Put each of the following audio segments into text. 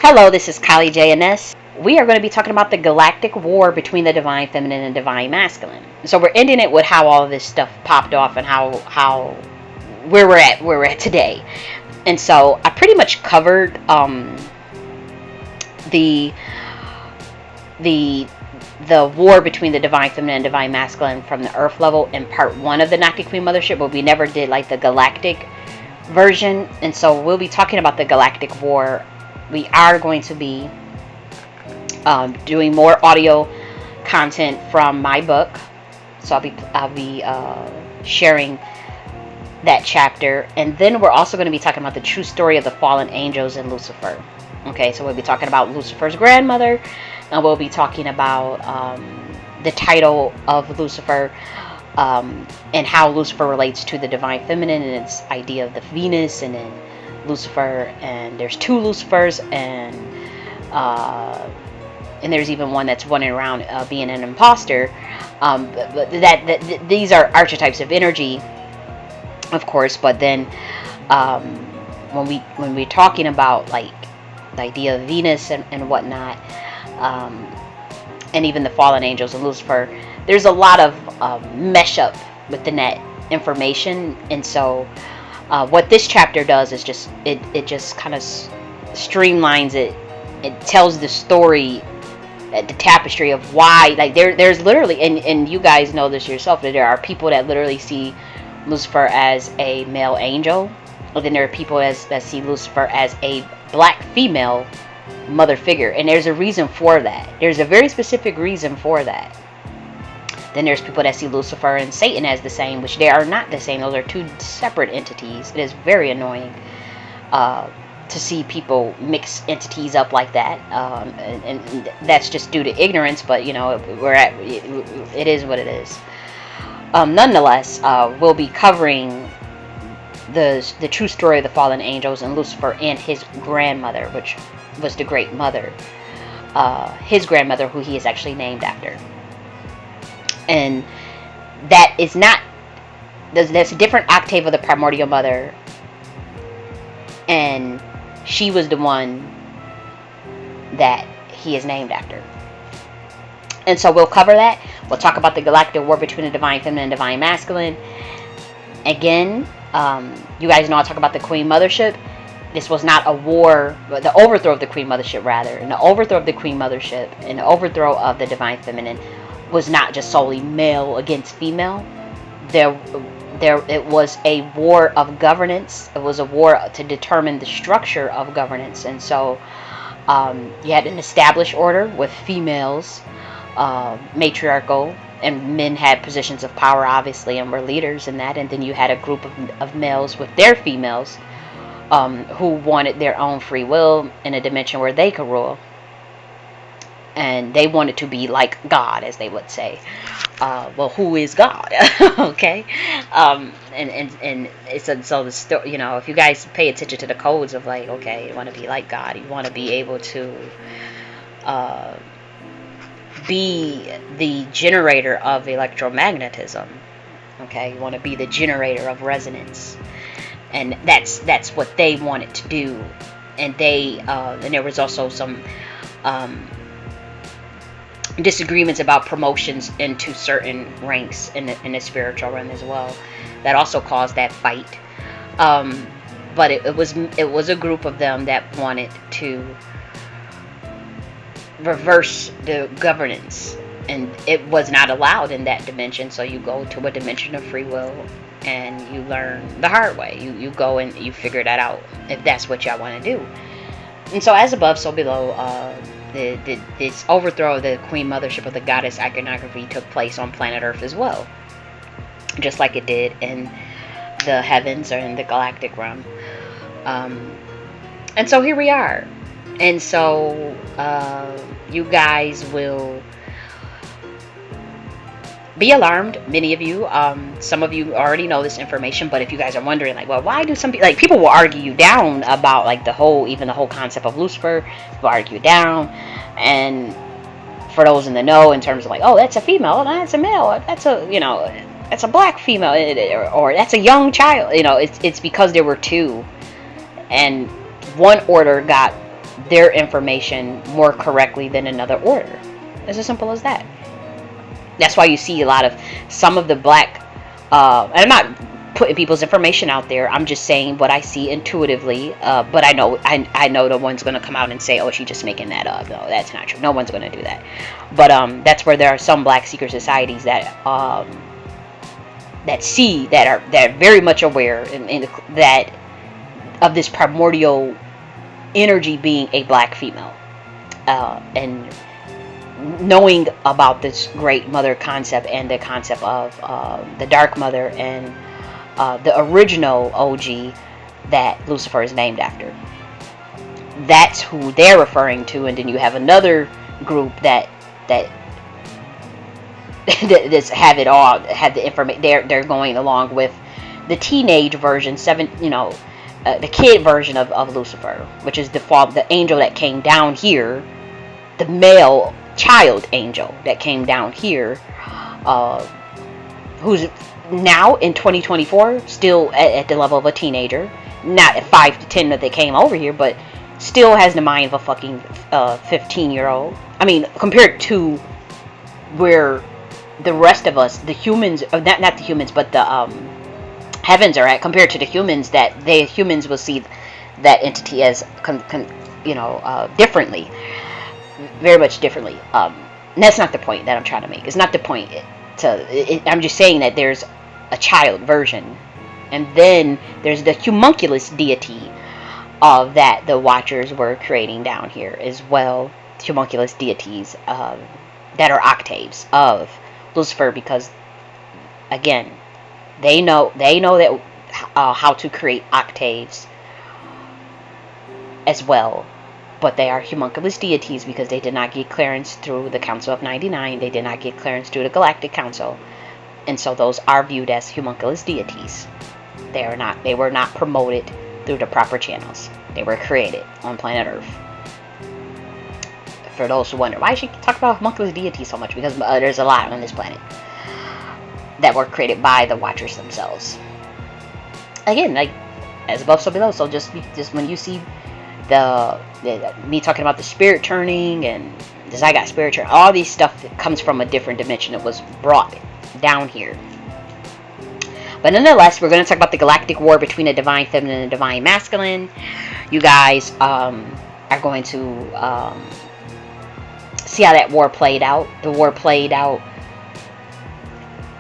Hello, this is J.N.S. We are going to be talking about the galactic war between the divine feminine and divine masculine. So we're ending it with how all of this stuff popped off and how where we're at today. And so I pretty much covered the the war between the divine feminine and divine masculine from the earth level in part 1 of the Nakhti Queen Mothership, but we never did like the galactic version. And so we'll be talking about the galactic war. We are going to be doing more audio content from my book, so I'll be sharing that chapter, and then we're also going to be talking about the true story of the fallen angels and Lucifer. Okay, so we'll be talking about Lucifer's grandmother, and we'll be talking about the title of Lucifer, and how Lucifer relates to the divine feminine and its idea of the Venus, and then Lucifer, and there's 2 Lucifers, and there's even one that's running around being an imposter. But these are archetypes of energy, of course. But then when we're talking about like the idea of Venus and whatnot, and even the fallen angels and Lucifer, there's a lot of mesh up with the net information. And so what this chapter does is just it just kind of streamlines it. It tells the story, the tapestry of why, like there's literally, and you guys know this yourself, that there are people that literally see Lucifer as a male angel, and then there are people that see Lucifer as a black female mother figure, and there's a reason for that. There's a very specific reason for that. Then there's people that see Lucifer and Satan as the same, which they are not the same. Those are 2 separate entities. It is very annoying to see people mix entities up like that, and that's just due to ignorance. But you know, it is what it is. Nonetheless, we'll be covering the true story of the fallen angels and Lucifer and his grandmother, which was the Great Mother, his grandmother, who he is actually named after. And that is not, there's a different octave of the primordial mother, and she was the one that he is named after. And so we'll cover that. We'll talk about the galactic war between the divine feminine and divine masculine. Again, you guys know I talk about the Queen Mothership. This was not a war, but the overthrow of the Queen Mothership, rather. And the overthrow of the Queen Mothership and the overthrow of the divine feminine was not just solely male against female. It was a war of governance. It was a war to determine the structure of governance. And so you had an established order with females, matriarchal, and men had positions of power, obviously, and were leaders in that. And then you had a group of males with their females, who wanted their own free will in a dimension where they could rule. And they wanted to be like God, as they would say. Well, who is God? Okay. And it's so the story. You know, if you guys pay attention to the codes of like, okay, you want to be like God, you want to be able to be the generator of electromagnetism. Okay, you want to be the generator of resonance, and that's what they wanted to do. And and there was also some disagreements about promotions into certain ranks in the spiritual realm as well. That also caused that fight. But it was a group of them that wanted to reverse the governance, and it was not allowed in that dimension. So you go to a dimension of free will, and you learn the hard way. You go and you figure that out if that's what y'all want to do. And so as above, so below. This overthrow of the Queen Mothership of the goddess iconography took place on planet Earth as well, just like it did in the heavens or in the galactic realm. And so here we are. And so you guys will be alarmed, many of you. Some of you already know this information, but if you guys are wondering, like, well, why do some people, like, people will argue you down about like the whole concept of Lucifer, will argue down. And for those in the know, in terms of like, oh, that's a female, that's a male, that's a black female, or that's a young child, it's because there were 2, and one order got their information more correctly than another order. It's as simple as that. That's why you see a lot of some of the black, and I'm not putting people's information out there. I'm just saying what I see intuitively. But I know no one's going to come out and say, oh, she's just making that up. No, that's not true. No one's going to do that. But that's where there are some black secret societies that are very much aware in that of this primordial energy being a black female, and knowing about this great mother concept and the concept of the dark mother and the original OG that Lucifer is named after. That's who they're referring to, and then you have another group that have it all, have the information. They're going along with the teenage version, the kid version of Lucifer, which is the angel that came down here, the male child angel that came down here, who's now in 2024 still at the level of a teenager, not at 5 to 10 that they came over here, but still has the mind of a fucking 15-year-old. I mean, compared to where the rest of us, the humans, not the humans, but the heavens are at, compared to the humans, that the humans will see that entity as differently, very much differently. That's not the point that I'm trying to make. It's not the point I'm just saying that there's a child version, and then there's the homunculus deity that the Watchers were creating down here as well. Homunculus deities that are octaves of Lucifer, because again, they know that how to create octaves as well. But they are homunculus deities because they did not get clearance through the Council of 99. They did not get clearance through the Galactic Council. And so those are viewed as homunculus deities. They were not promoted through the proper channels. They were created on planet Earth. For those who wonder, why should you talk about homunculus deities so much? Because there's a lot on this planet that were created by the Watchers themselves. Again, like, as above, so below. So just when you see me talking about the spirit turning and the Zygote spirit turn, all these stuff comes from a different dimension. It was brought down here. But nonetheless, we're going to talk about the galactic war between the divine feminine and the divine masculine. You guys are going to see how that war played out. The war played out.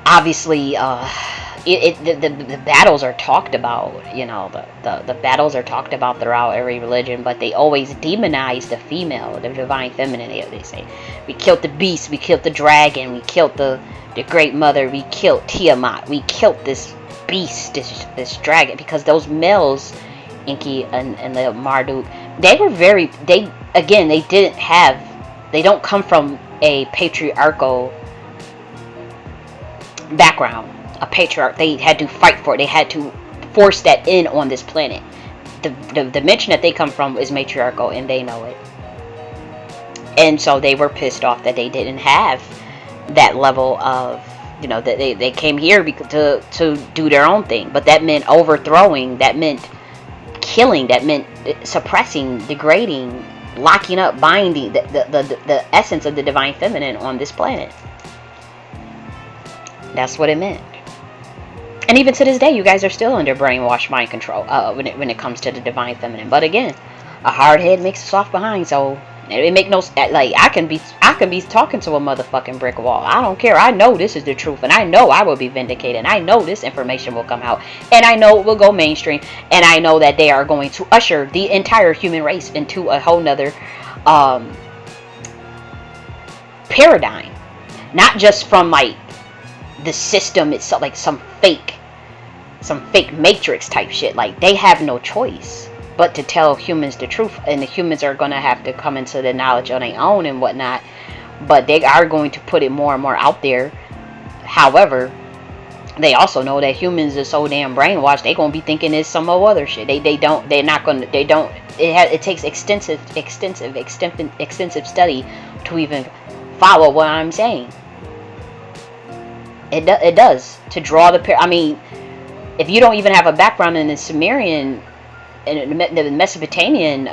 Obviously, the battles are talked about, the battles are talked about throughout every religion, but they always demonize the female, the divine feminine. They say, we killed the beast, we killed the dragon, we killed the great mother, we killed Tiamat, we killed this beast, this dragon, because those males, Enki and the Marduk, they don't come from a patriarchal background. A patriarch. They had to fight for it. They had to force that in on this planet. The dimension that they come from is matriarchal, and they know it. And so they were pissed off that they didn't have that level of, that they came here to do their own thing. But that meant overthrowing. That meant killing. That meant suppressing, degrading, locking up, binding the essence of the divine feminine on this planet. That's what it meant. And even to this day, you guys are still under brainwashed mind control when it comes to the divine feminine. But again, a hard head makes a soft behind, so it make no, like, I can be talking to a motherfucking brick wall. I don't care. I know this is the truth, and I know I will be vindicated, and I know this information will come out, and I know it will go mainstream, and I know that they are going to usher the entire human race into a whole nother paradigm, not just from like the system itself, like some fake matrix type shit. Like, they have no choice but to tell humans the truth, and the humans are going to have to come into the knowledge on their own and whatnot, but they are going to put it more and more out there. However, they also know that humans are so damn brainwashed, they gonna be thinking it's some other shit. It takes extensive study to even follow what I'm saying. It does, to draw I mean, if you don't even have a background in the Sumerian and the Mesopotamian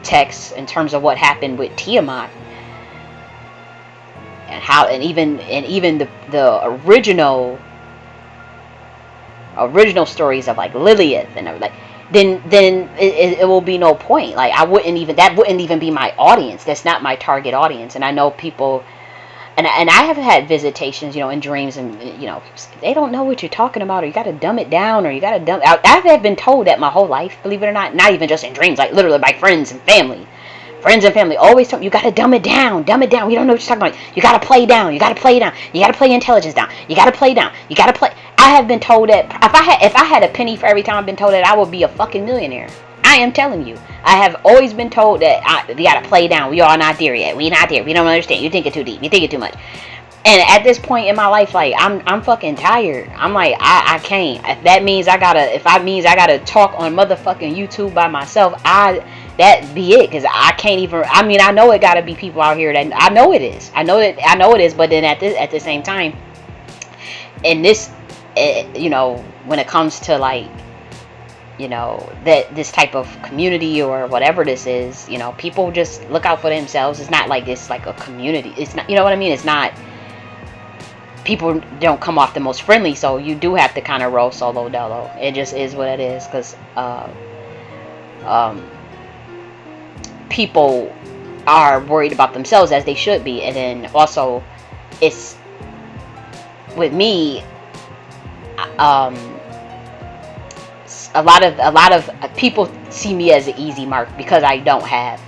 texts in terms of what happened with Tiamat, and how, and even the original stories of like Lilith and like, then it will be no point. Like, that wouldn't even be my audience. That's not my target audience. And I know people, and I have had visitations, in dreams, and they don't know what you're talking about, or you got to dumb it down, or you got to dumb. I've been told that my whole life, believe it or not even just in dreams, like literally by friends and family. Friends and family always tell me, you gotta dumb it down. We don't know what you're talking about. You gotta play down. You gotta play down. You gotta play intelligence down. You gotta play down. You gotta play. I have been told that if I had a penny for every time I've been told that, I would be a fucking millionaire. I am telling you. I have always been told that we gotta play down. We are not there yet. We not there. We don't understand. You think it too deep. You think it too much. And at this point in my life, like, I'm fucking tired. I'm like, I can't. If that means I gotta talk on motherfucking YouTube by myself, that be it. Because I can't even. I mean, I know it gotta be people out here that I know it is. I know it is. But then at the same time, in this, when it comes to like, that this type of community or whatever this is, people just look out for themselves. It's not like it's like a community. It's not. You know what I mean? It's not. People don't come off the most friendly, so you do have to kind of roll solo dolo. It just is what it is, because people are worried about themselves, as they should be. And then also, it's with me, a lot of people see me as an easy mark because I don't have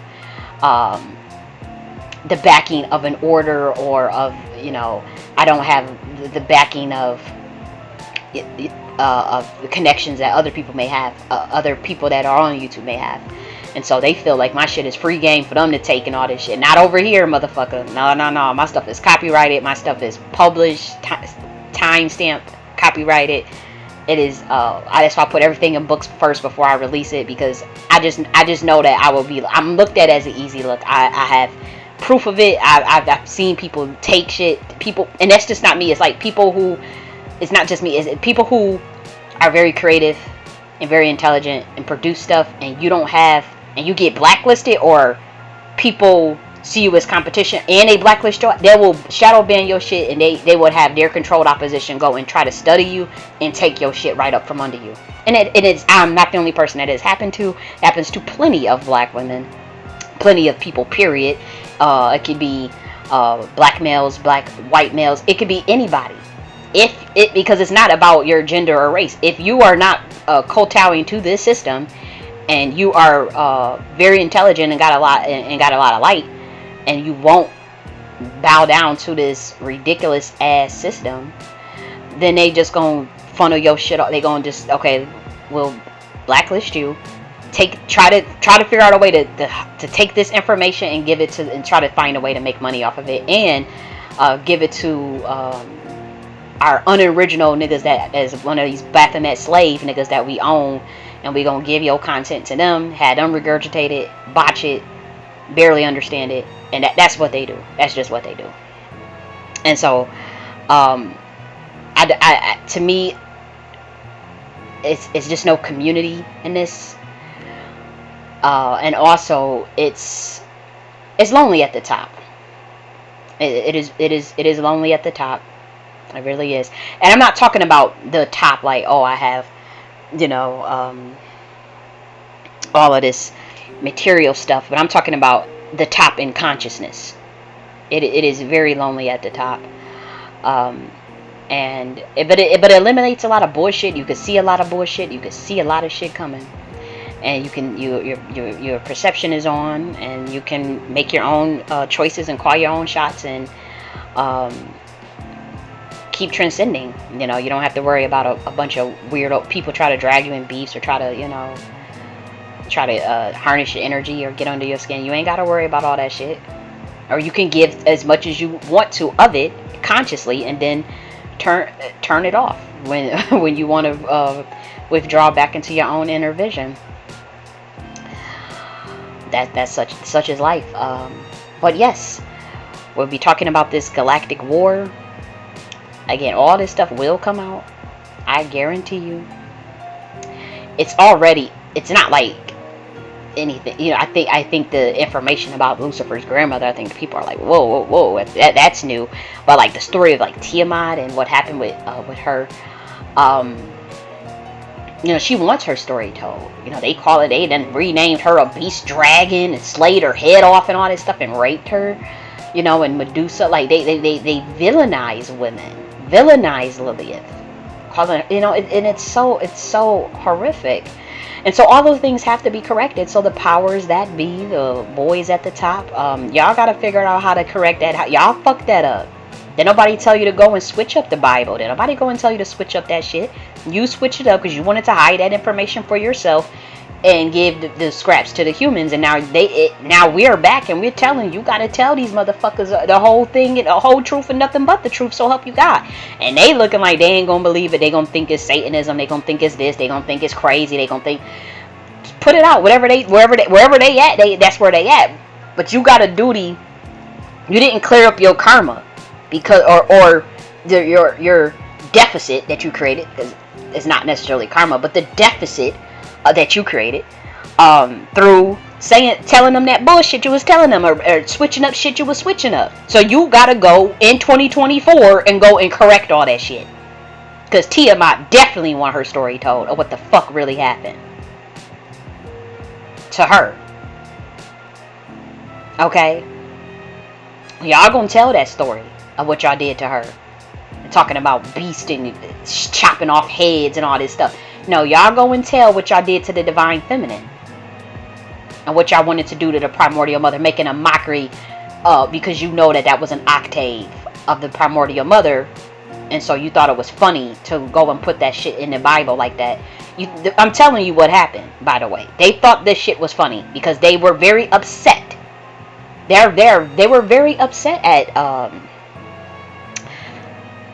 the backing of an order, or of, I don't have the backing of the connections that other people may have, other people that are on YouTube may have. And so they feel like my shit is free game for them to take and all this shit. Not over here, motherfucker. No. My stuff is copyrighted. My stuff is published, timestamp, copyrighted. It is. That's why I put everything in books first before I release it, because I just know that I'm looked at as an easy look. I have proof of it. I've seen people take shit. People, and that's just not me. It's like people who. It's not just me. It's people who are very creative and very intelligent and produce stuff, and you don't have, and you get blacklisted, or people see you as competition and they blacklist you, they will shadow ban your shit, and they would have their controlled opposition go and try to study you and take your shit right up from under you. And I'm not the only person that has happened to. It happens to plenty of black women, plenty of people, period. It could be black males, white males. It could be anybody. Because it's not about your gender or race. If you are not kowtowing to this system, and you are very intelligent and got a lot of light, and you won't bow down to this ridiculous ass system, then they just gonna funnel your shit up. They gonna just, okay, we'll blacklist you. Try to figure out a way to take this information and give it to, and try to find a way to make money off of it, and give it to our unoriginal niggas that is one of these Baphomet slave niggas that we own, and we gonna give your content to them, have them regurgitate it, botch it, barely understand it, and that's what they do. That's just what they do. And so, to me, it's just no community in this, and also it's lonely at the top. It is lonely at the top. It really is. And I'm not talking about the top, like, oh, I have, all of this material stuff, but I'm talking about the top in consciousness. It is very lonely at the top. But it eliminates a lot of bullshit. You can see a lot of bullshit. You can see a lot of shit coming, and your perception is on, and you can make your own choices and call your own shots, and keep transcending. You don't have to worry about a bunch of weirdo people try to drag you in beefs, or try to harness your energy or get under your skin. You ain't got to worry about all that shit. Or you can give as much as you want to of it consciously, and then turn it off when you want to withdraw back into your own inner vision. That's such is life. But yes, we'll be talking about this galactic war. Again, all this stuff will come out. I guarantee you. It's not like anything. I think the information about Lucifer's grandmother, I think people are like, whoa, that's new. But like the story of like Tiamat and what happened with her, um, she wants her story told. They then renamed her a beast dragon and slayed her head off and all this stuff and raped her, and Medusa. Like they villainize women, villainize Lilith, causing and it's so horrific. And so all those things have to be corrected. So the powers that be, the boys at the top, y'all got to figure out how to correct that. Y'all fucked that up. Did nobody tell you to go and switch up the Bible? Did nobody go and tell you to switch up that shit? You switched it up because you wanted to hide that information for yourself and give the scraps to the humans. And now we're back and we're telling you got to tell these motherfuckers the whole thing, the whole truth and nothing but the truth, so help you God. And they looking like they ain't gonna believe it. They gonna think it's Satanism. They gonna think it's this. They gonna think it's crazy. They gonna think, put it out. Wherever they at, that's where they at. But you got a duty. You didn't clear up your karma because or your deficit that you created, because it's not necessarily karma, but the deficit that you created through telling them that bullshit you was telling them, or switching up shit you was switching up. So you gotta go in 2024 and go and correct all that shit, because Tiamat definitely want her story told of what the fuck really happened to her. Okay, y'all gonna tell that story of what y'all did to her, talking about beast and chopping off heads and all this stuff. No, y'all go and tell what y'all did to the divine feminine and what y'all wanted to do to the primordial mother, making a mockery because you know that was an octave of the primordial mother, and so you thought it was funny to go and put that shit in the Bible like that. I'm telling you what happened, by the way. They thought this shit was funny because they were very upset. They were very upset at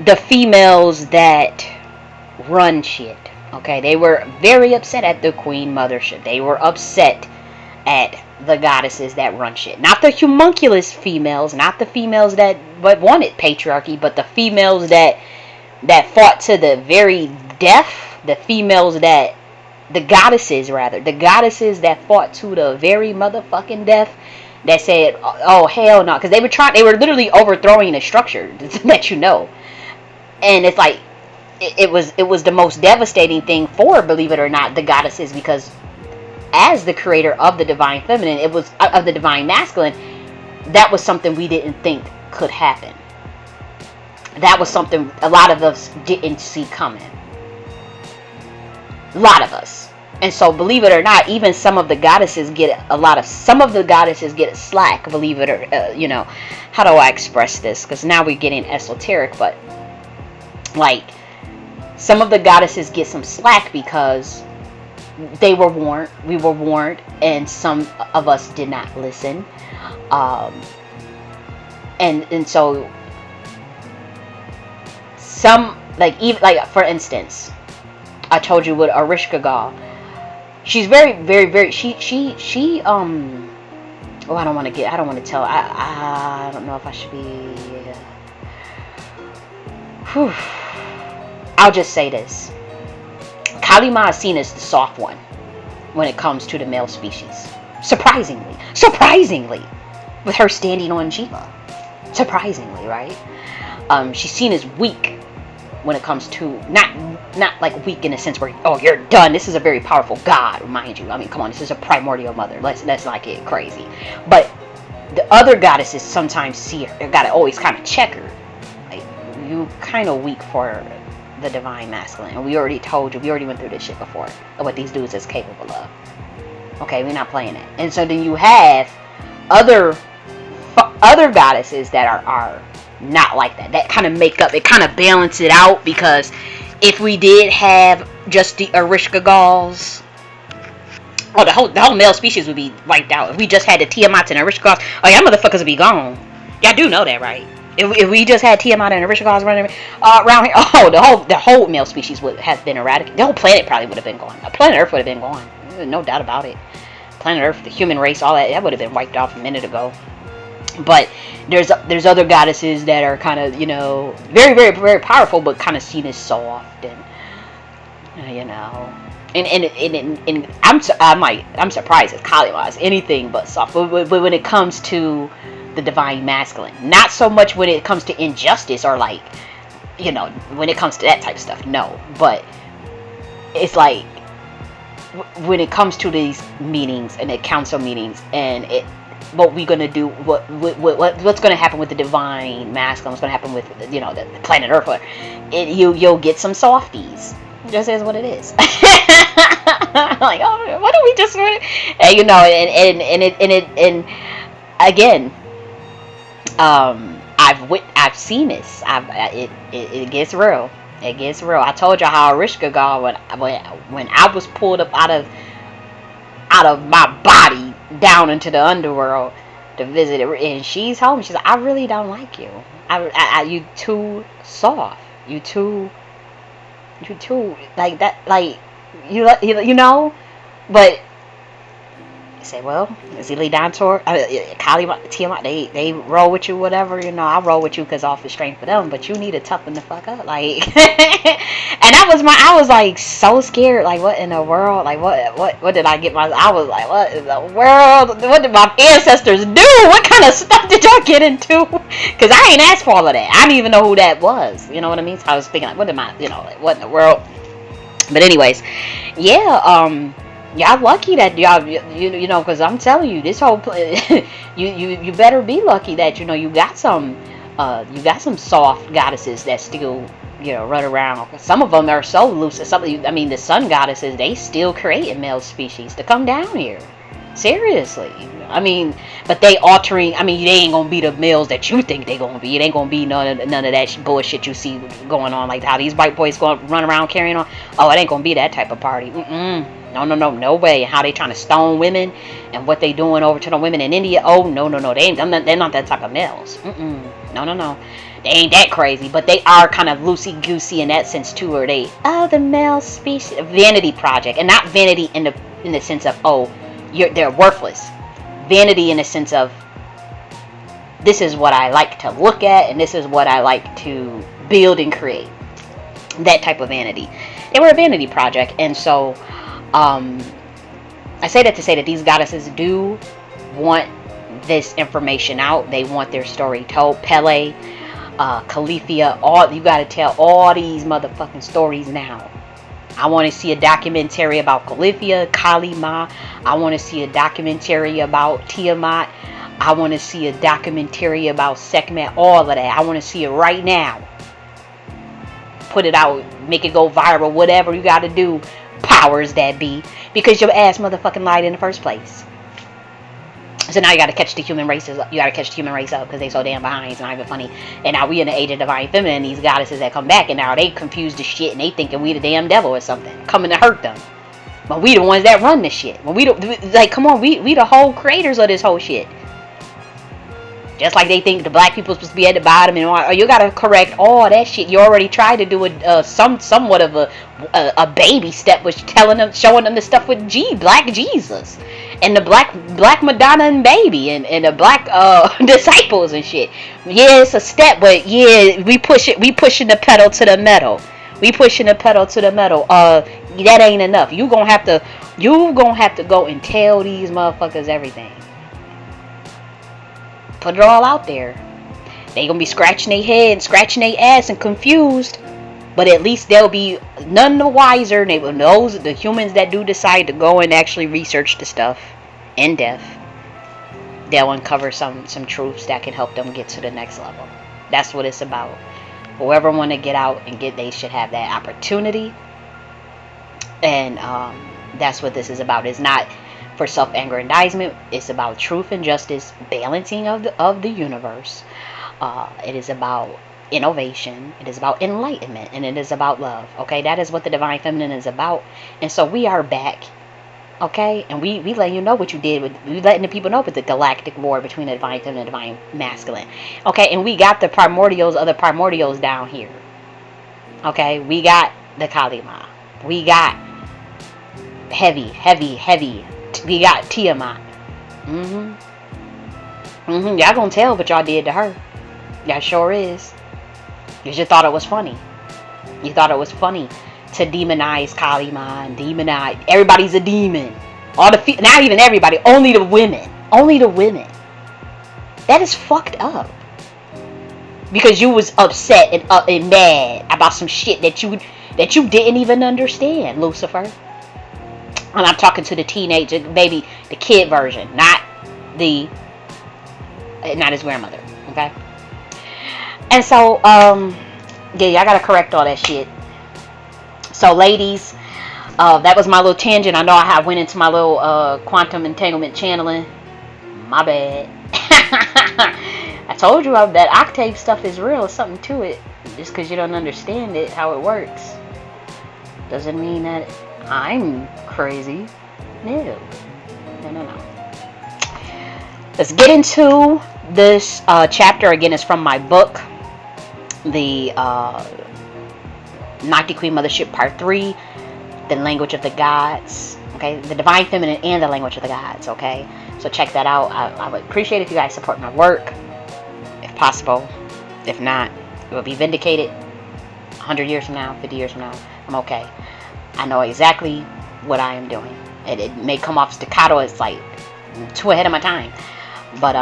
the females that run shit. Okay, they were very upset at the queen mothership. They were upset at the goddesses that run shit. Not the homunculus females, not the females that wanted patriarchy, but the females that fought to the very death. The females that, the goddesses that fought to the very motherfucking death. That said, oh hell no, because they were literally overthrowing the structure that and it's like it was the most devastating thing for, believe it or not, the goddesses, because as the creator of the divine feminine, it was of the divine masculine, that was something we didn't think could happen. That was something a lot of us didn't see coming. A lot of us. And so, believe it or not, even some of the goddesses get a slack, believe it or, how do I express this? Because now we're getting esoteric, but, like, some of the goddesses get some slack because we were warned, and some of us did not listen. And so, some, like, for instance, I told you with Ereshkigal, she's very, very, very, I don't want to tell, I don't know if I should be, I'll just say this. Kalima is seen as the soft one when it comes to the male species. Surprisingly, with her standing on Jiva. Surprisingly, right? She's seen as weak when it comes to, not like weak in a sense where, oh, you're done. This is a very powerful god, mind you. I mean, come on, this is a primordial mother. Let's not get crazy. But the other goddesses sometimes see her. They gotta always kind of check her. Like, you kind of weak for the divine masculine. And we already told you, we already went through this shit before, of what these dudes is capable of. Okay, we're not playing it. And so then you have other goddesses that are not like that. That kind of make up, it kind of balance it out, because if we did have just the Ereshkigals, the whole male species would be wiped out. If we just had the Tiamats and Ereshkigals, oh y'all motherfuckers would be gone. Y'all do know that, right? If we just had Tiamat and Ereshkigals running around here, oh, the whole male species would have been eradicated. The whole planet probably would have been gone. Planet Earth would have been gone. No doubt about it. Planet Earth, the human race, all that would have been wiped off a minute ago. But there's other goddesses that are kind of, very, very, very powerful, but kind of seen as soft, and And I'm surprised that Kalima is anything but soft. But when it comes to the divine masculine, not so much when it comes to injustice or like, when it comes to that type of stuff, no. But it's like when it comes to these meetings and the council meetings and what we're gonna do, what's gonna happen with the divine masculine, what's gonna happen with the planet Earth, you'll get some softies. Just is what it is. Like, oh, what do we just want? And again, I've seen this. It gets real. It gets real. I told you how Arishka got when I was pulled up out of my body down into the underworld to visit it, and she's home. She's like, I really don't like you. You too soft. You too like that. Like but. Say, well, is he lead down toward Kali, Tiamat? They roll with you, whatever. I roll with you because off the strength for them. But you need to toughen the fuck up, like. And I was like so scared. Like, what in the world? Like, what did I get I was like, what in the world? What did my ancestors do? What kind of stuff did y'all get into? Because I ain't asked for all of that. I didn't even know who that was. You know what I mean? So I was thinking, like, what what in the world? But anyways, yeah. Y'all lucky that y'all, because I'm telling you, this whole you better be lucky that you got some soft goddesses that still run around. Some of them are so loose. The sun goddesses, they still creating male species to come down here. Seriously, but they altering. They ain't gonna be the males that you think they gonna be. It ain't gonna be none of that bullshit you see going on, like how these white boys gonna run around carrying on. Oh, it ain't gonna be that type of party. No way. How they trying to stone women and what they doing over to the women in India. Oh, no. They're not that type of males. No. They ain't that crazy, but they are kind of loosey-goosey in that sense too. Are they? Oh, the male species vanity project, and not vanity in the sense of they're worthless. Vanity in the sense of this is what I like to look at, and this is what I like to build and create. That type of vanity. They were a vanity project, and so. I say that to say that these goddesses do want this information out. They want their story told. Pele, Califia, you gotta tell all these motherfucking stories now. I want to see a documentary about Califia, Kalima. I want to see a documentary about Tiamat. I want to see a documentary about Sekhmet. All of that. I want to see it right now. Put it out. Make it go viral. Whatever you gotta do. Powers that be, because your ass motherfucking lied in the first place. So now you gotta catch the human races up. You gotta catch the human race up because they so damn behind. It's not even funny. And now we in the age of divine feminine. These goddesses that come back, and now they confused as shit, and they thinking we the damn devil or something coming to hurt them. But we the ones that run this shit. But come on, we the whole creators of this whole shit. Just like they think the black people supposed to be at the bottom, and you gotta correct all that shit. You already tried to do somewhat of a baby step, which showing them the stuff with Black Jesus, and the black Madonna and baby, and the black disciples and shit. Yeah, it's a step, but yeah, we pushing the pedal to the metal. We pushing the pedal to the metal. That ain't enough. You gonna have to go and tell these motherfuckers everything. Put it all out there. They gonna be scratching their head, scratching their ass, and confused. But at least they'll be none the wiser. They will know the humans that do decide to go and actually research the stuff in depth. They'll uncover some truths that can help them get to the next level. That's what it's about. Whoever want to get out and they should have that opportunity. And that's what this is about. It's not for self-aggrandizement. It's about truth and justice, balancing of the universe. It is about innovation. It is about enlightenment, and it is about love. Okay, that is what the divine feminine is about. And so we are back. Okay, and we letting you know what you did. We letting the people know with the galactic war between the divine feminine and the divine masculine. Okay, and we got the primordials of the primordials down here. Okay, we got the Kalima. We got heavy. We got Tiamat. Y'all gonna tell what y'all did to her. Y'all sure is. You just thought it was funny. You thought it was funny to demonize Kalima and demonize everybody's a demon. All the not even everybody, only the women. Only the women. That is fucked up. Because you was upset and mad about some shit that you didn't even understand, Lucifer. And I'm talking to the teenager, baby, the kid version, not his grandmother. Okay. And so, yeah, I gotta correct all that shit. So, ladies, that was my little tangent. I know I went into my little quantum entanglement channeling. My bad. I told you that octave stuff is real. Something to it. Just because you don't understand it, how it works, doesn't mean that I'm crazy. No. Let's get into this chapter. Again, it's from my book, the Nakhti Queen Mothership Part 3, the language of the gods. Okay, the divine feminine and the language of the gods. Okay, so check that out. I would appreciate if you guys support my work, if possible. If not, it will be vindicated 100 years from now, 50 years from now. I'm okay. I know exactly what I am doing. It may come off staccato. It's like too ahead of my time. But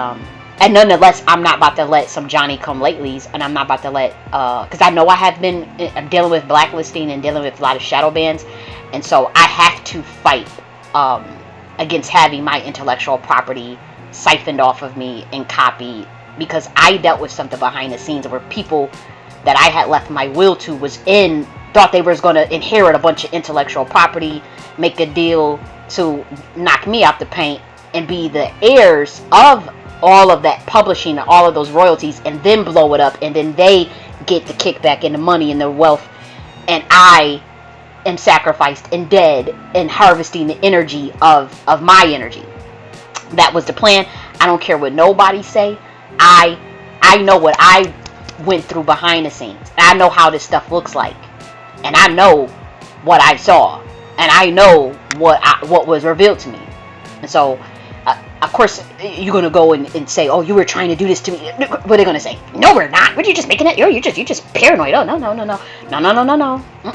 and nonetheless, I'm not about to let some Johnny come latelys, and I'm not about to let because I know I'm dealing with blacklisting and dealing with a lot of shadow bans, and so I have to fight against having my intellectual property siphoned off of me and copied, because I dealt with something behind the scenes where people that I had left my will to thought they was going to inherit a bunch of intellectual property, make a deal to knock me out the paint and be the heirs of all of that publishing, all of those royalties, and then blow it up, and then they get the kickback and the money and the wealth, and I am sacrificed and dead and harvesting the energy of my energy. That was the plan. I don't care what nobody say. I know what I went through behind the scenes. I know how this stuff looks like, and I know what I saw, and I know what was revealed to me. And so of course you're gonna go and say, oh, you were trying to do this to me. What are they gonna say? No, we're not. What, are you just making it? You're just paranoid. Oh, no. Mm-mm.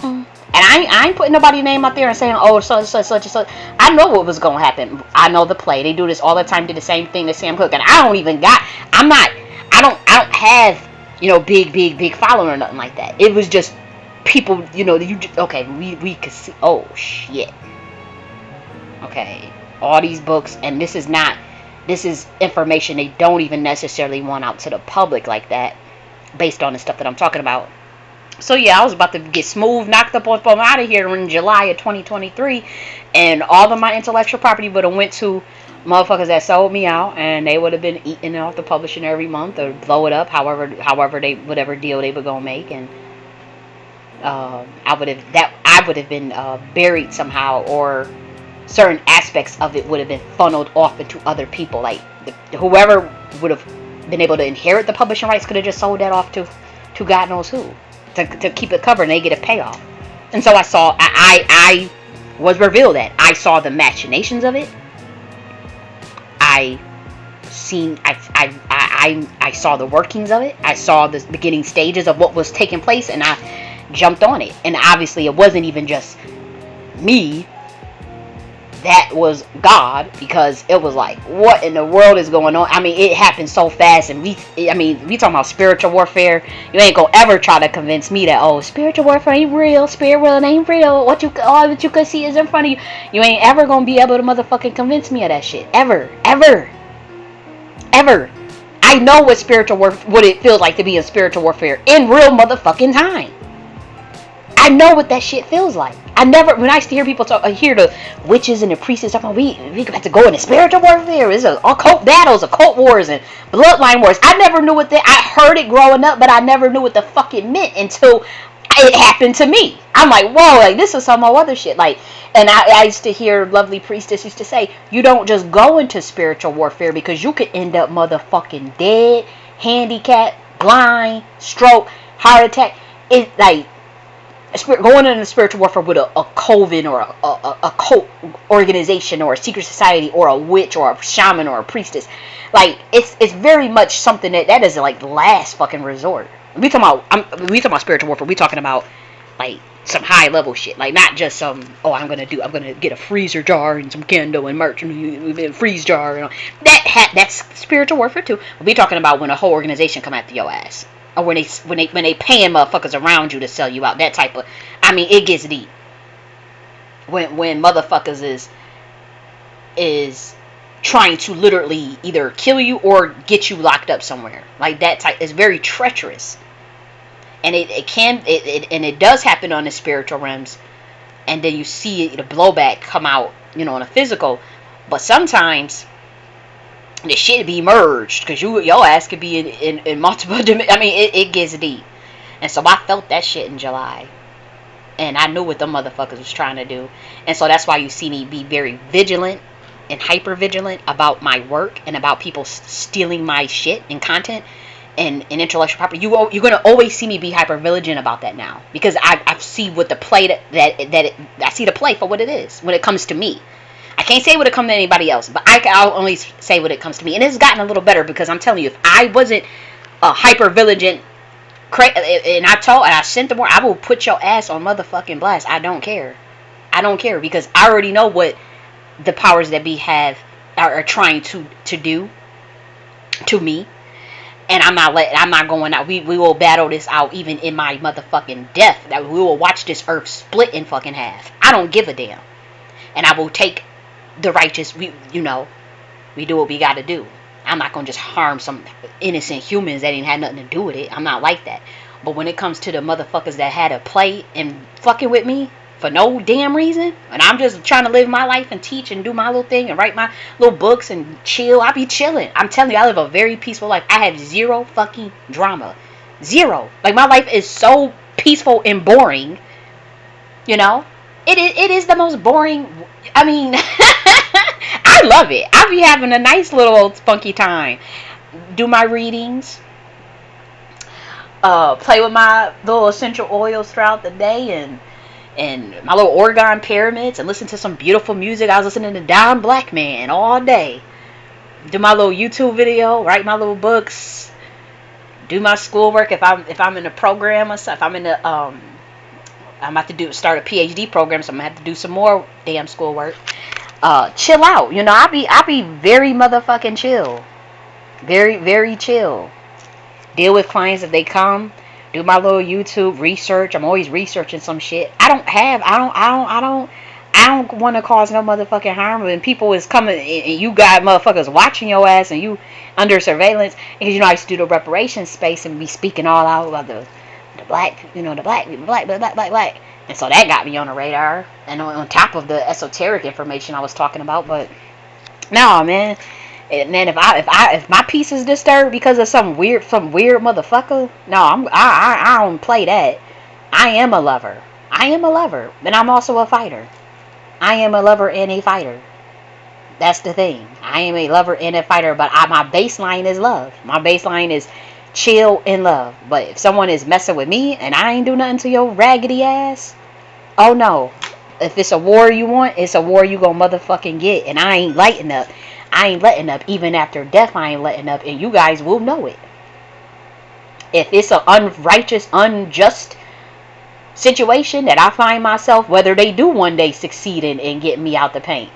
And I ain't putting nobody's name out there and saying, oh, such and such. I know what was gonna happen. I know the play. They do this all the time. Did the same thing to Sam Cooke, and I don't have big following or nothing like that. It was just people, we could see. Oh shit. Okay. All these books, and this is information they don't even necessarily want out to the public like that, based on the stuff that I'm talking about. So yeah, I was about to get smooth knocked up on out of here in July of 2023, and all of my intellectual property would have went to motherfuckers that sold me out, and they would have been eating off the publishing every month or blow it up, however whatever deal they were gonna make, and I would have been buried somehow, or certain aspects of it would have been funneled off into other people. Like whoever would have been able to inherit the publishing rights could have just sold that off to God knows who to keep it covered, and they get a payoff. And so I was revealed that I saw the machinations of it. I saw the workings of it. I saw the beginning stages of what was taking place, and I jumped on it. And obviously it wasn't even just me. That was God, because it was like, what in the world is going on? I mean, it happened so fast, and we talking about spiritual warfare. You ain't gonna ever try to convince me that, oh, spiritual warfare ain't real, spirit world ain't real. What you could see is in front of you. You ain't ever gonna be able to motherfucking convince me of that shit, ever. I know what what it feels like to be in spiritual warfare in real motherfucking time. I know what that shit feels like. When I used to hear people hear the witches and the priests talking, we have to go into spiritual warfare. It's occult battles, occult wars, and bloodline wars. I never knew I heard it growing up, but I never knew what the fuck it meant until it happened to me. I'm like, whoa, like this is some other shit. Like, and I used to hear lovely priestess used to say, you don't just go into spiritual warfare because you could end up motherfucking dead, handicapped, blind, stroke, heart attack. It's like, going into spiritual warfare with a coven or a cult organization or a secret society or a witch or a shaman or a priestess, like it's very much something that is like last fucking resort. We talking about spiritual warfare. We talking about like some high level shit, like not just some, oh, I'm gonna get a freezer jar and some candle and merch and a freeze jar and all. That's spiritual warfare too. We talking about when a whole organization come after your ass, or when they paying motherfuckers around you to sell you out. That type of, I mean, it gets deep. When motherfuckers is trying to literally either kill you or get you locked up somewhere, like that type, is very treacherous. And it does happen on the spiritual realms, and then you see the blowback come out, on a physical. But sometimes the shit be merged, because your ass could be in multiple dimensions. I mean, it gets deep. And so I felt that shit in July, and I knew what the motherfuckers was trying to do. And so that's why you see me be very vigilant and hyper vigilant about my work and about people stealing my shit and content and intellectual property. You're going to always see me be hyper vigilant about that now, because I see what the play I see the play for what it is when it comes to me. I can't say what it comes to anybody else, but I'll only say what it comes to me. And it's gotten a little better, because I'm telling you, if I wasn't hyper vigilant, and I sent the word, I will put your ass on motherfucking blast. I don't care, because I already know what the powers that be are trying to do to me. And I'm not going out. We will battle this out even in my motherfucking death. That we will watch this earth split in fucking half. I don't give a damn. And I will take the righteous. We do what we got to do. I'm not gonna just harm some innocent humans that ain't had nothing to do with it. I'm not like that. But when it comes to the motherfuckers that had a play and fucking with me for no damn reason, and I'm just trying to live my life and teach and do my little thing and write my little books and chill, I be chilling. I'm telling you, I live a very peaceful life. I have zero fucking drama. Zero. Like, my life is so peaceful and boring. It is the most boring. I mean, I love it. I be having a nice little funky time. Do my readings. Play with my little essential oils throughout the day, and my little orgone pyramids, and listen to some beautiful music. I was listening to Don Blackman all day. Do my little YouTube video, write my little books, do my schoolwork if I'm in a program or stuff. I'm in the I'm about to start a PhD program, so I'm gonna have to do some more damn schoolwork. Chill out, I be very motherfucking chill, very very chill. Deal with clients if they come. Do my little YouTube research. I'm always researching some shit. I don't want to cause no motherfucking harm. When people is coming and you got motherfuckers watching your ass and you under surveillance, because I used to do the reparations space and be speaking all out about the black, the black. And so that got me on the radar, and on top of the esoteric information I was talking about. But no, man. And then if my peace is disturbed because of some weird motherfucker, no, I don't play that. I am a lover, and I'm also a fighter. I am a lover and a fighter. That's the thing. I am a lover and a fighter, but my baseline is love. My baseline is chill and love. But if someone is messing with me and I ain't do nothing to your raggedy ass, oh no. If it's a war you want, it's a war you gonna motherfucking get, and I ain't lighting up. I ain't letting up. Even after death, I ain't letting up. And you guys will know it. If it's an unrighteous, unjust situation that I find myself, whether they do one day succeed in getting me out the paint,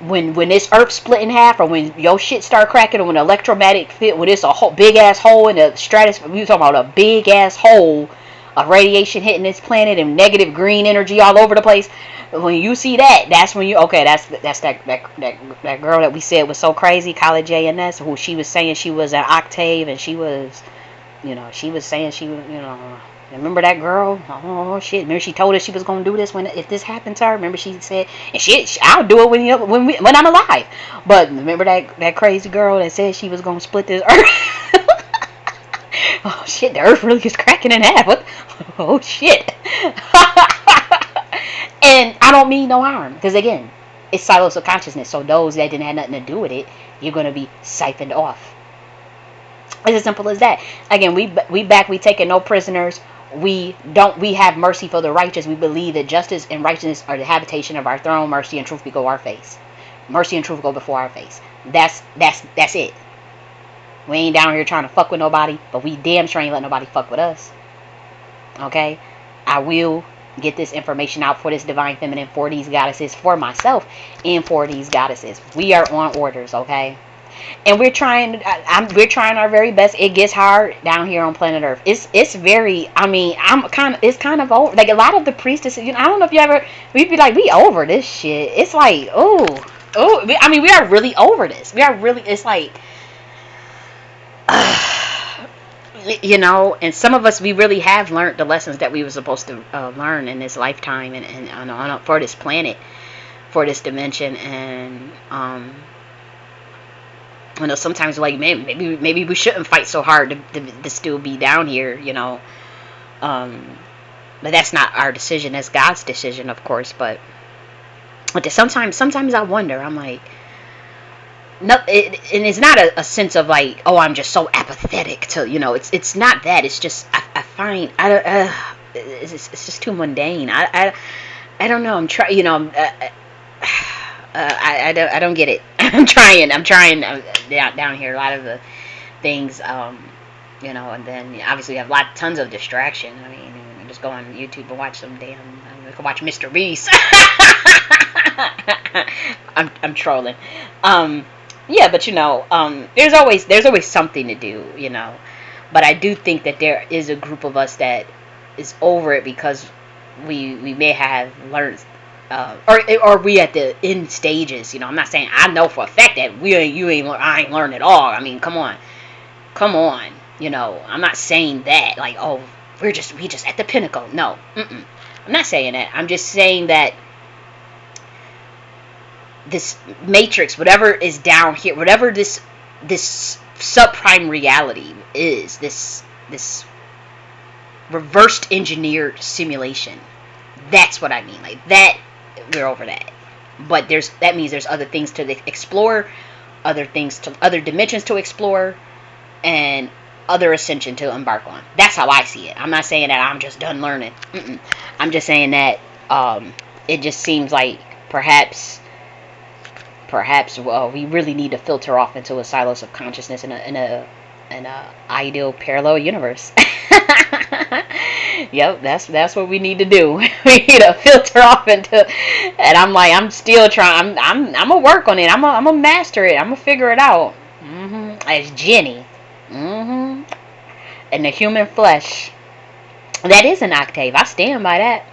when this earth split in half, or when your shit start cracking, or when electromagnetic fit, when it's a whole big ass hole in the stratosphere, we talking about a big ass hole of radiation hitting this planet and negative green energy all over the place. When you see that, that's when that's that girl that we said was so crazy, College J.N.S, who she was saying she was an octave, and she was saying she was, remember that girl? Oh shit! Remember she told us she was gonna do this if this happened to her. Remember she said, and shit, I'll do it when I'm alive. But remember that crazy girl that said she was gonna split this earth? Oh shit! The earth really is cracking in half. What? Oh shit! And I don't mean no harm, because again, it's silos of consciousness. So those that didn't have nothing to do with it, you're gonna be siphoned off. It's as simple as that. Again, we taking no prisoners. We have mercy for the righteous. We believe that justice and righteousness are the habitation of our throne. Mercy and truth go our face. Mercy and truth go before our face. That's it. We ain't down here trying to fuck with nobody, but we damn sure ain't let nobody fuck with us. Okay? I will get this information out for this divine feminine, for these goddesses, for myself, and for these goddesses. We are on orders, okay? And we're trying our very best. It gets hard down here on planet Earth. It's very, I mean, it's kind of over, like a lot of the priestesses, I don't know if you ever, we'd be like, we over this shit. It's like, I mean, we are really over this. We are really, it's like, and some of us, we really have learned the lessons that we were supposed to learn in this lifetime, and for this planet, for this dimension. And sometimes, like, man, maybe we shouldn't fight so hard to still be down here, but that's not our decision. That's God's decision, of course. But sometimes I wonder. I'm like, no, and it's not a sense of like, oh, I'm just so apathetic to, it's not that. It's just I find it's just too mundane. I don't know. I'm trying, I don't get it. I'm trying down here. A lot of the things, and then obviously you have tons of distraction. I mean, you just go on YouTube and watch some damn. You can watch Mr. Beast. I'm trolling. Yeah, but there's always something to do. But I do think that there is a group of us that is over it because we may have learned. Or we at the end stages, I'm not saying, I know for a fact that I ain't learned it all. I mean, come on, I'm not saying that like, oh, we just at the pinnacle. No, I'm not saying that. I'm just saying that this matrix, whatever is down here, whatever this subprime reality is, this reversed engineered simulation. That's what I mean. Like that. We're over that. But that means there's other things to explore, other dimensions to explore, and other ascension to embark on. That's how I see it. I'm not saying that I'm just done learning. I'm just saying that it just seems like perhaps we really need to filter off into a silos of consciousness in a ideal parallel universe. Yep, that's what we need to do. We need to filter off into, and I'm still trying. I'm gonna work on it. I'm gonna master it. I'm gonna figure it out. As Jenny, in the human flesh. That is an octave. I stand by that.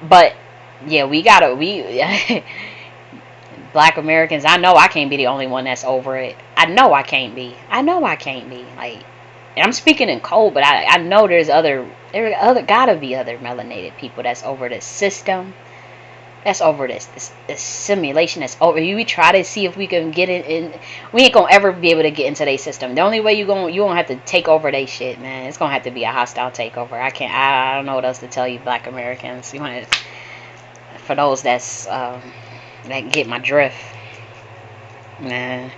But yeah, we Black Americans, I know I can't be the only one that's over it. I know I can't be. Like, and I'm speaking in code, but I know there gotta be other melanated people that's over this system. That's over this simulation. That's over. We try to see if we can get it in. We ain't gonna ever be able to get into their system. The only way you gonna have to take over their shit, man. It's gonna have to be a hostile takeover. I don't know what else to tell you, Black Americans. For those that get my drift, nah, there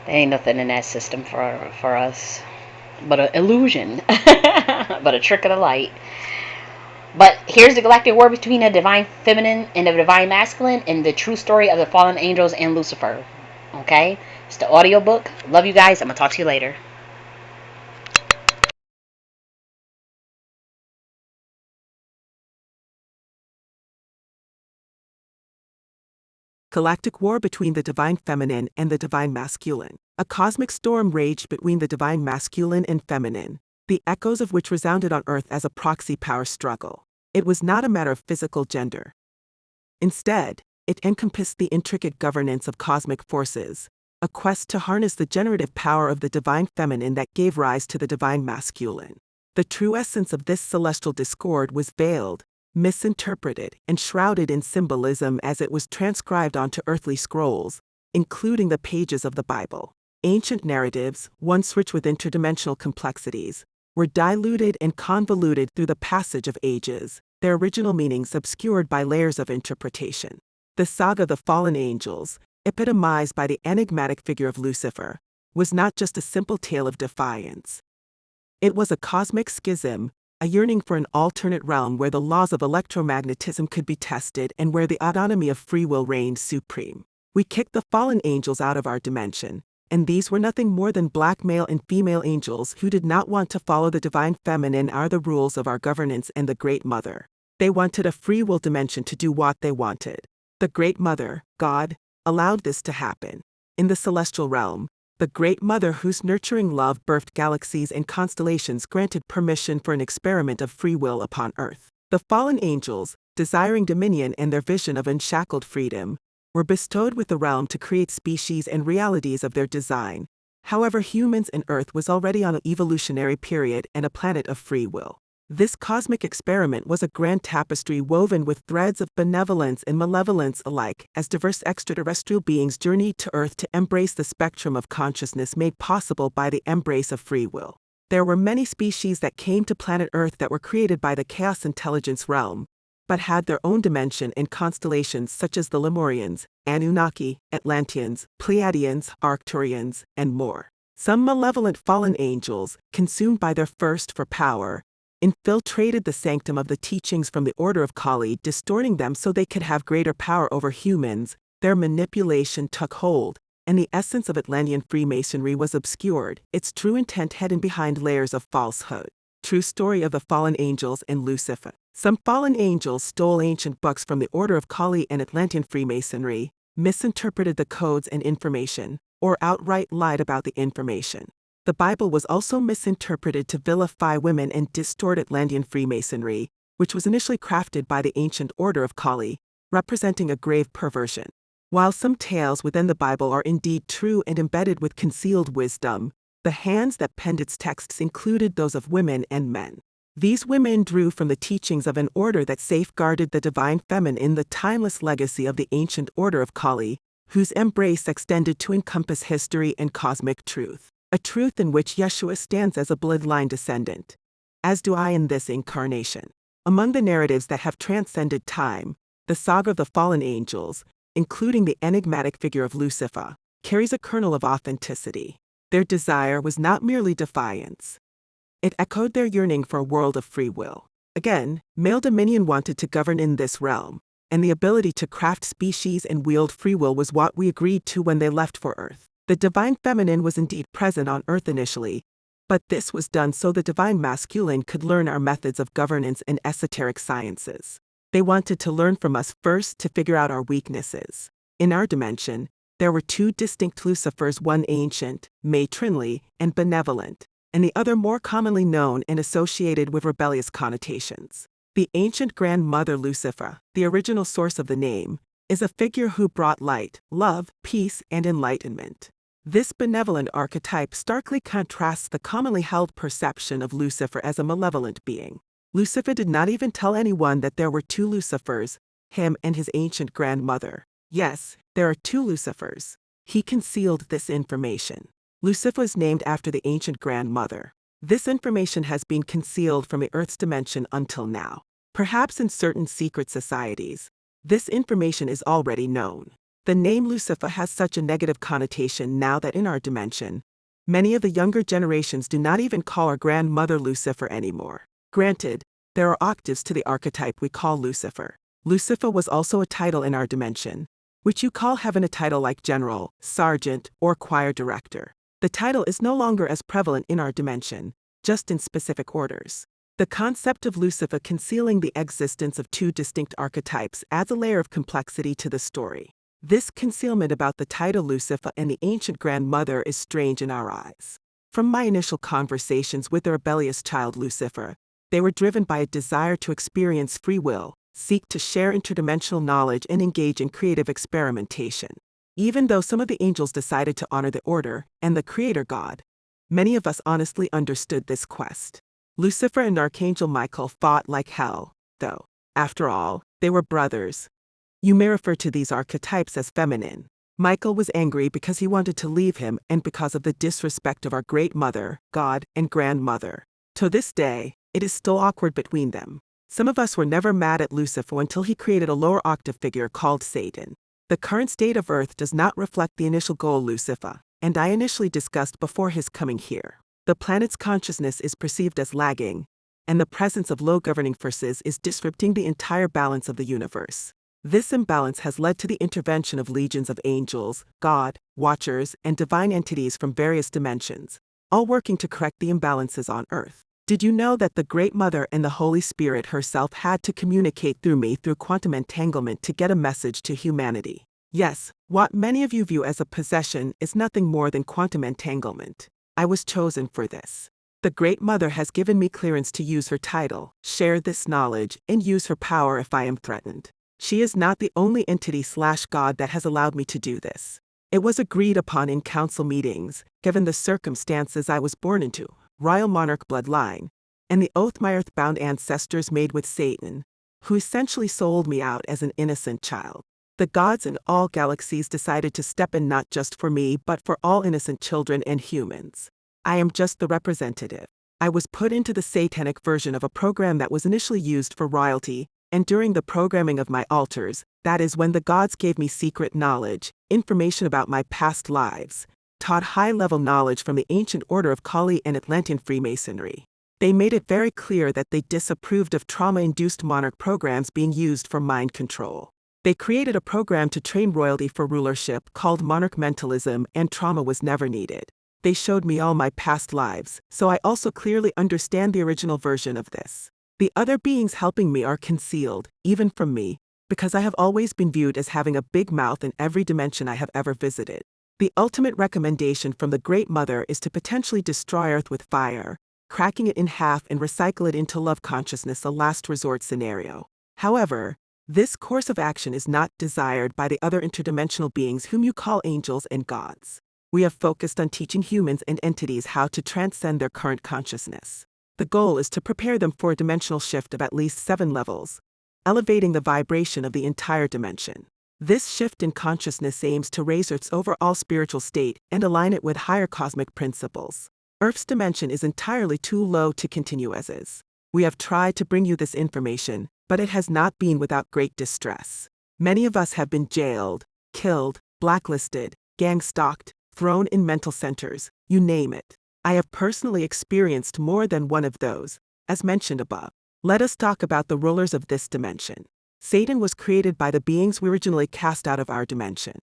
ain't nothing in that system for us but an illusion, but a trick of the light. But here's the galactic war between the divine feminine and the divine masculine, and the true story of the fallen angels and Lucifer. Okay, it's the audiobook. Love you guys. I'm gonna talk to you later. Galactic war between the divine feminine and the divine masculine. A cosmic storm raged between the divine masculine and feminine, the echoes of which resounded on Earth as a proxy power struggle. It was not a matter of physical gender. Instead, it encompassed the intricate governance of cosmic forces, a quest to harness the generative power of the divine feminine that gave rise to the divine masculine. The true essence of this celestial discord was veiled, misinterpreted, and shrouded in symbolism as it was transcribed onto earthly scrolls, including the pages of the Bible. Ancient narratives, once rich with interdimensional complexities, were diluted and convoluted through the passage of ages, their original meanings obscured by layers of interpretation. The saga of the fallen angels, epitomized by the enigmatic figure of Lucifer, was not just a simple tale of defiance. It was a cosmic schism, a yearning for an alternate realm where the laws of electromagnetism could be tested and where the autonomy of free will reigned supreme. We kicked the fallen angels out of our dimension, and these were nothing more than black male and female angels who did not want to follow the divine feminine or the rules of our governance and the Great Mother. They wanted a free will dimension to do what they wanted. The Great Mother, God, allowed this to happen. In the celestial realm, the Great Mother, whose nurturing love birthed galaxies and constellations, granted permission for an experiment of free will upon Earth. The fallen angels, desiring dominion and their vision of unshackled freedom, were bestowed with the realm to create species and realities of their design. However, humans and Earth was already on an evolutionary period and a planet of free will. This cosmic experiment was a grand tapestry woven with threads of benevolence and malevolence alike, as diverse extraterrestrial beings journeyed to Earth to embrace the spectrum of consciousness made possible by the embrace of free will. There were many species that came to planet Earth that were created by the chaos intelligence realm, but had their own dimension and constellations, such as the Lemurians, Anunnaki, Atlanteans, Pleiadians, Arcturians, and more. Some malevolent fallen angels, consumed by their thirst for power, infiltrated the sanctum of the teachings from the Order of Kali, distorting them so they could have greater power over humans. Their manipulation took hold, and the essence of Atlantean Freemasonry was obscured, its true intent hidden behind layers of falsehood. True story of the fallen angels and Lucifer. Some fallen angels stole ancient books from the Order of Kali and Atlantean Freemasonry, misinterpreted the codes and information, or outright lied about the information. The Bible was also misinterpreted to vilify women and distort Atlantean Freemasonry, which was initially crafted by the ancient Order of Kali, representing a grave perversion. While some tales within the Bible are indeed true and embedded with concealed wisdom, the hands that penned its texts included those of women and men. These women drew from the teachings of an order that safeguarded the divine feminine, the timeless legacy of the ancient Order of Kali, whose embrace extended to encompass history and cosmic truth. A truth in which Yeshua stands as a bloodline descendant, as do I in this incarnation. Among the narratives that have transcended time, the saga of the fallen angels, including the enigmatic figure of Lucifer, carries a kernel of authenticity. Their desire was not merely defiance. It echoed their yearning for a world of free will. Again, male dominion wanted to govern in this realm, and the ability to craft species and wield free will was what we agreed to when they left for Earth. The divine feminine was indeed present on Earth initially, but this was done so the divine masculine could learn our methods of governance and esoteric sciences. They wanted to learn from us first to figure out our weaknesses. In our dimension, there were two distinct Lucifers, one ancient, matronly, and benevolent, and the other more commonly known and associated with rebellious connotations. The ancient grandmother Lucifer, the original source of the name, is a figure who brought light, love, peace, and enlightenment. This benevolent archetype starkly contrasts the commonly held perception of Lucifer as a malevolent being. Lucifer did not even tell anyone that there were two Lucifers, him and his ancient grandmother. Yes, there are two Lucifers. He concealed this information. Lucifer is named after the ancient grandmother. This information has been concealed from the Earth's dimension until now. Perhaps in certain secret societies, this information is already known. The name Lucifer has such a negative connotation now that in our dimension, many of the younger generations do not even call our grandmother Lucifer anymore. Granted, there are octaves to the archetype we call Lucifer. Lucifer was also a title in our dimension, which you call heaven, a title like general, sergeant, or choir director. The title is no longer as prevalent in our dimension, just in specific orders. The concept of Lucifer concealing the existence of two distinct archetypes adds a layer of complexity to the story. This concealment about the title Lucifer and the ancient grandmother is strange in our eyes. From my initial conversations with the rebellious child Lucifer, they were driven by a desire to experience free will, seek to share interdimensional knowledge, and engage in creative experimentation. Even though some of the angels decided to honor the order and the Creator God, many of us honestly understood this quest. Lucifer and Archangel Michael fought like hell, though. After all, they were brothers. You may refer to these archetypes as feminine. Michael was angry because he wanted to leave him and because of the disrespect of our great mother, God, and grandmother. To this day, it is still awkward between them. Some of us were never mad at Lucifer until he created a lower octave figure called Satan. The current state of Earth does not reflect the initial goal Lucifer, and I initially discussed before his coming here. The planet's consciousness is perceived as lagging, and the presence of low governing forces is disrupting the entire balance of the universe. This imbalance has led to the intervention of legions of angels, God, watchers, and divine entities from various dimensions, all working to correct the imbalances on Earth. Did you know that the Great Mother and the Holy Spirit herself had to communicate through me through quantum entanglement to get a message to humanity? Yes, what many of you view as a possession is nothing more than quantum entanglement. I was chosen for this. The Great Mother has given me clearance to use her title, share this knowledge, and use her power if I am threatened. She is not the only entity/God that has allowed me to do this. It was agreed upon in council meetings, given the circumstances I was born into, royal monarch bloodline, and the oath my earthbound ancestors made with Satan, who essentially sold me out as an innocent child. The gods in all galaxies decided to step in not just for me but for all innocent children and humans. I am just the representative. I was put into the satanic version of a program that was initially used for royalty, and during the programming of my altars, that is when the gods gave me secret knowledge, information about my past lives, taught high-level knowledge from the ancient order of Kali and Atlantean Freemasonry. They made it very clear that they disapproved of trauma-induced monarch programs being used for mind control. They created a program to train royalty for rulership called monarch mentalism, and trauma was never needed. They showed me all my past lives, so I also clearly understand the original version of this. The other beings helping me are concealed, even from me, because I have always been viewed as having a big mouth in every dimension I have ever visited. The ultimate recommendation from the Great Mother is to potentially destroy Earth with fire, cracking it in half and recycle it into love consciousness, a last resort scenario. However, this course of action is not desired by the other interdimensional beings whom you call angels and gods. We have focused on teaching humans and entities how to transcend their current consciousness. The goal is to prepare them for a dimensional shift of at least 7 levels, elevating the vibration of the entire dimension. This shift in consciousness aims to raise Earth's overall spiritual state and align it with higher cosmic principles. Earth's dimension is entirely too low to continue as is. We have tried to bring you this information, but it has not been without great distress. Many of us have been jailed, killed, blacklisted, gang-stalked, thrown in mental centers, you name it. I have personally experienced more than one of those, as mentioned above. Let us talk about the rulers of this dimension. Satan was created by the beings we originally cast out of our dimension.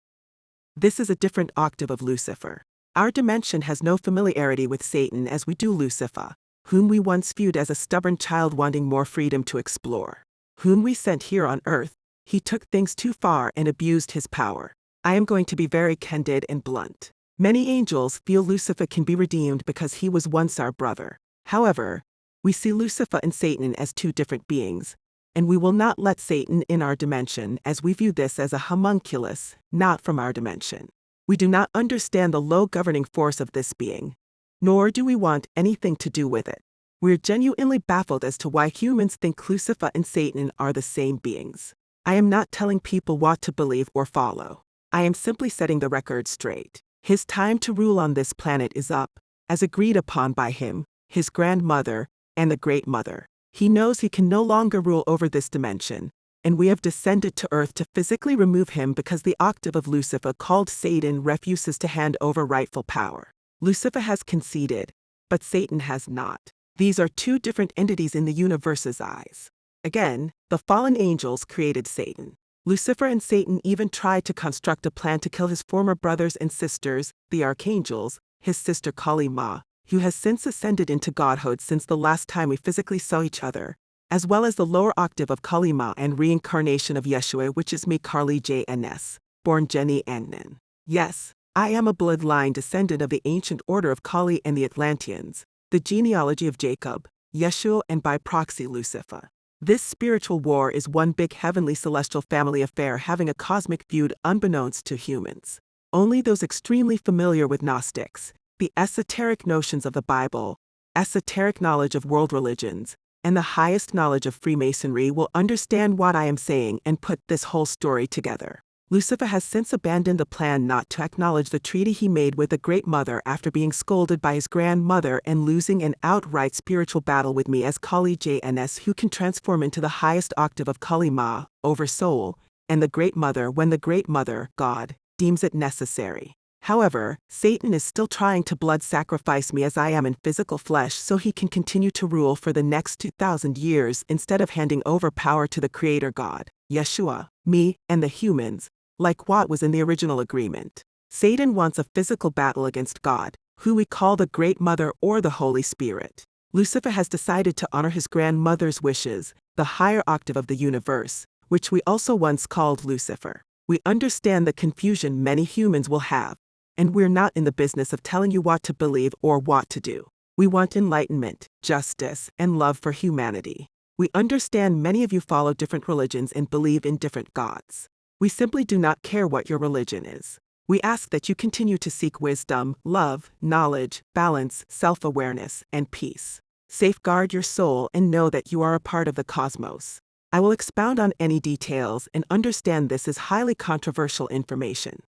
This is a different octave of Lucifer. Our dimension has no familiarity with Satan as we do Lucifer, whom we once viewed as a stubborn child wanting more freedom to explore. Whom we sent here on Earth, he took things too far and abused his power. I am going to be very candid and blunt. Many angels feel Lucifer can be redeemed because he was once our brother. However, we see Lucifer and Satan as two different beings, and we will not let Satan in our dimension as we view this as a homunculus, not from our dimension. We do not understand the low governing force of this being, nor do we want anything to do with it. We're genuinely baffled as to why humans think Lucifer and Satan are the same beings. I am not telling people what to believe or follow. I am simply setting the record straight. His time to rule on this planet is up, as agreed upon by him, his grandmother, and the Great Mother. He knows he can no longer rule over this dimension, and we have descended to Earth to physically remove him because the octave of Lucifer called Satan refuses to hand over rightful power. Lucifer has conceded, but Satan has not. These are two different entities in the universe's eyes. Again, the fallen angels created Satan. Lucifer and Satan even tried to construct a plan to kill his former brothers and sisters, the archangels, his sister Kali Ma, who has since ascended into godhood since the last time we physically saw each other, as well as the lower octave of Kali Ma and reincarnation of Yeshua, which is me, Carly J.N.S., born J.N.S. Yes, I am a bloodline descendant of the ancient order of Kali and the Atlanteans, the genealogy of Jacob, Yeshua, and by proxy Lucifer. This spiritual war is one big heavenly celestial family affair having a cosmic feud unbeknownst to humans. Only those extremely familiar with Gnostics, the esoteric notions of the Bible, esoteric knowledge of world religions, and the highest knowledge of Freemasonry will understand what I am saying and put this whole story together. Lucifer has since abandoned the plan not to acknowledge the treaty he made with the Great Mother after being scolded by his grandmother and losing an outright spiritual battle with me as Kali J.N.S., who can transform into the highest octave of Kali Ma, Oversoul, and the Great Mother when the Great Mother, God, deems it necessary. However, Satan is still trying to blood sacrifice me as I am in physical flesh so he can continue to rule for the next 2,000 years instead of handing over power to the Creator God. Yeshua, me, and the humans, like what was in the original agreement. Satan wants a physical battle against God, who we call the Great Mother or the Holy Spirit. Lucifer has decided to honor his grandmother's wishes, the higher octave of the universe, which we also once called Lucifer. We understand the confusion many humans will have, and we're not in the business of telling you what to believe or what to do. We want enlightenment, justice, and love for humanity. We understand many of you follow different religions and believe in different gods. We simply do not care what your religion is. We ask that you continue to seek wisdom, love, knowledge, balance, self-awareness, and peace. Safeguard your soul and know that you are a part of the cosmos. I will expound on any details and understand this is highly controversial information.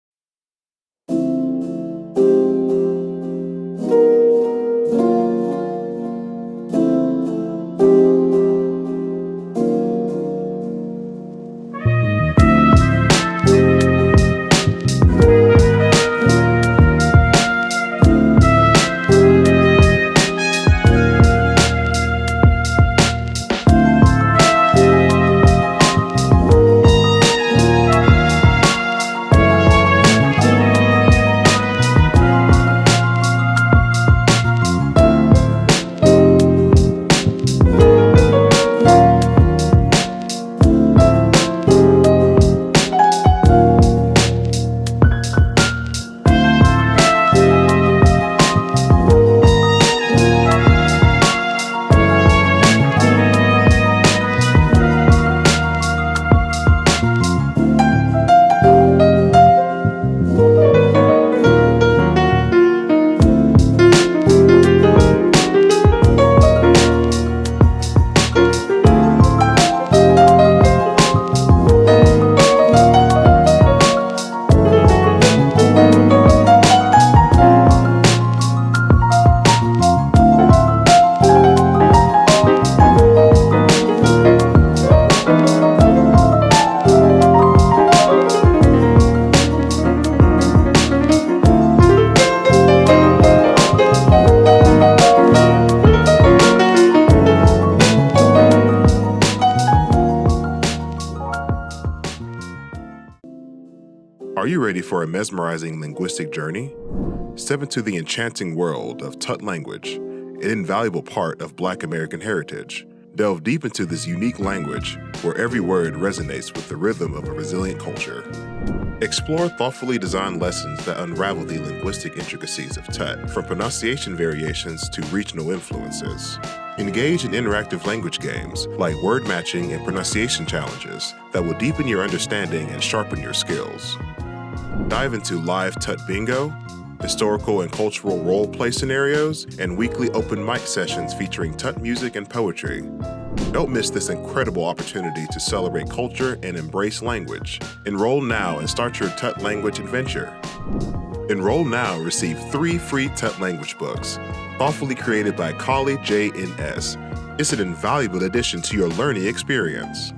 Are you ready for a mesmerizing linguistic journey? Step into the enchanting world of Tut language, an invaluable part of Black American heritage. Delve deep into this unique language where every word resonates with the rhythm of a resilient culture. Explore thoughtfully designed lessons that unravel the linguistic intricacies of Tut, from pronunciation variations to regional influences. Engage in interactive language games like word matching and pronunciation challenges that will deepen your understanding and sharpen your skills. Dive into live Tut bingo, historical and cultural role-play scenarios, and weekly open mic sessions featuring Tut music and poetry. Don't miss this incredible opportunity to celebrate culture and embrace language. Enroll now and start your Tut language adventure. Enroll now, receive 3 free Tut language books, thoughtfully created by colleague J.N.S. It's an invaluable addition to your learning experience.